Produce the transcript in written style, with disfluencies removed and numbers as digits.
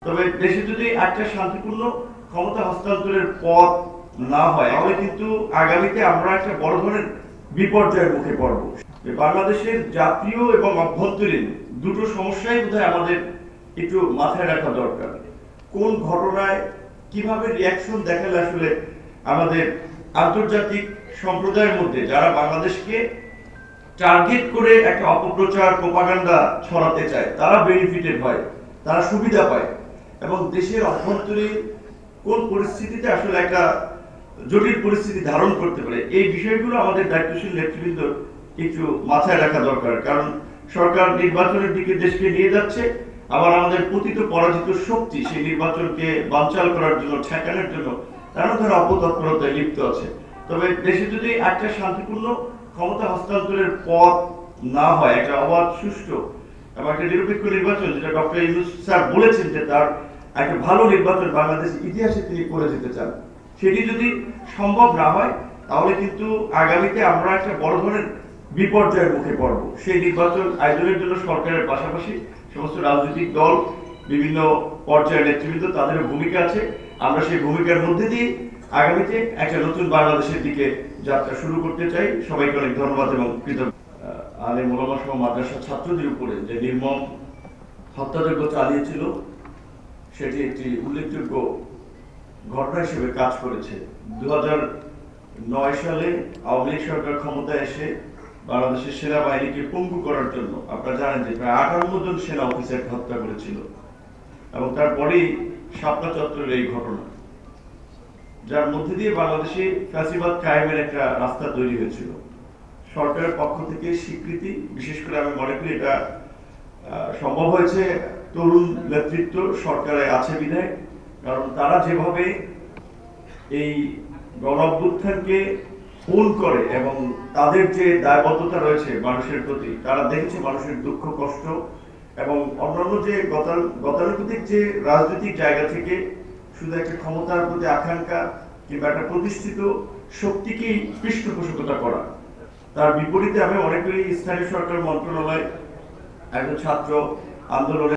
তবে দেশে যদি একটা শান্তিপূর্ণ ক্ষমতা হস্তান্তরের পথ না হয় তাহলে কিন্তু আগামীতে আমরা একটা বড় ধরনের বিপর্যয়ের মুখে পড়ব। বাংলাদেশের জাতীয় এবং অভ্যন্তরীণ দুটো সমস্যাই বোধহয় আমাদের একটু মাথায় রাখা দরকার। কোন ঘটনায় কিভাবে রিয়াকশন দেখালে আসলে আমাদের আন্তর্জাতিক সম্প্রদায়ের মধ্যে যারা বাংলাদেশকে টার্গেট করে একটা অপপ্রচার প্রোপাগান্ডা ছড়াতে চায় তারা বেনিফিটেড হয়, তারা সুবিধা পায়, এবং দেশের অভ্যন্তরীণ কোন পরিস্থিতিতে আসলে একটা জটিল পরিস্থিতি ধারণ করতে পারে, এই বিষয়গুলো আমাদের দায়িত্বশীল নেতৃবৃন্দ একটু মাথায় রাখা দরকার। কারণ সরকার নির্বাচনের দিকে দেশকে নিয়ে যাচ্ছে, আবার আমাদের পতিত পরাজিত শক্তি সেই নির্বাচনকে বানচাল করার জন্য, ঠেকানোর জন্য নানা ধরনের অপতৎপরতায় লিপ্ত আছে। তবে দেশে যদি একটা শান্তিপূর্ণ ক্ষমতা হস্তান্তরের পথ না হয়, একটা অবাধ, সুষ্ঠু এবং একটা নিরপেক্ষ নির্বাচন, যেটা ডক্টর ইউনূস স্যার বলেছেন যে তার একটা ভালো নির্বাচন বাংলাদেশ ইতিহাসে তিনি করে যেতে চান, সেটি যদি সম্ভব না হয় তাহলে কিন্তু আগামীতে আমরা একটা বড় ধরনের বিপর্যয়ের মুখে পড়ব। সেই নির্বাচন আয়োজনের জন্য সরকারের পাশাপাশি সমস্ত রাজনৈতিক দল, বিভিন্ন পর্যায়ের নেতৃবৃন্দ, তাদের ভূমিকা আছে। আমরা সেই ভূমিকার মধ্যে দিয়ে আগামীতে একটা নতুন বাংলাদেশের দিকে যাত্রা শুরু করতে চাই। সবাইকে অনেক ধন্যবাদ এবং কৃতজ্ঞ। আলেম ওলামা সহ মাদ্রাসার ছাত্রদের উপরে যে নির্মম হত্যাযজ্ঞ চালিয়েছিল সেটি একটি উল্লেখযোগ্য ঘটনা হিসেবে কাজ করেছে। 2009 সালে আওয়ামী লীগ সরকার ক্ষমতায় এসে বাংলাদেশের সেনাবাহিনীকে পঙ্গু করার জন্য আপনারা জানেন যে প্রায় 58 জন সেনা অফিসারকে হত্যা করেছিল, এবং তারপরেই শাপলা চত্বরের এই ঘটনা, যার মধ্যে দিয়ে বাংলাদেশে ফ্যাসিবাদ কায়েমের একটা রাস্তা তৈরি হয়েছিল। সরকারের পক্ষ থেকে স্বীকৃতি, বিশেষ করে আমি মনে করি এটা সম্ভব হয়েছে তরুণ নেতৃত্ব সরকারে আছে বিধায়। কারণ তারা যেভাবে এই গণঅভ্যুত্থানকে ফোন করে এবং তাদের যে দায়বদ্ধতা রয়েছে মানুষের প্রতি, তারা দেখেছে মানুষের দুঃখ কষ্ট এবং অন্যান্য যে গতানুগতিক যে রাজনৈতিক জায়গা থেকে শুধু একটা ক্ষমতার প্রতি আকাঙ্ক্ষা কিংবা একটা প্রতিষ্ঠিত শক্তিকেই পৃষ্ঠপোষকতা করা, তার বিপরীতে আমি মনে করি স্থানীয় সরকার মন্ত্রণালয় একজন ছাত্র আন্দোলনের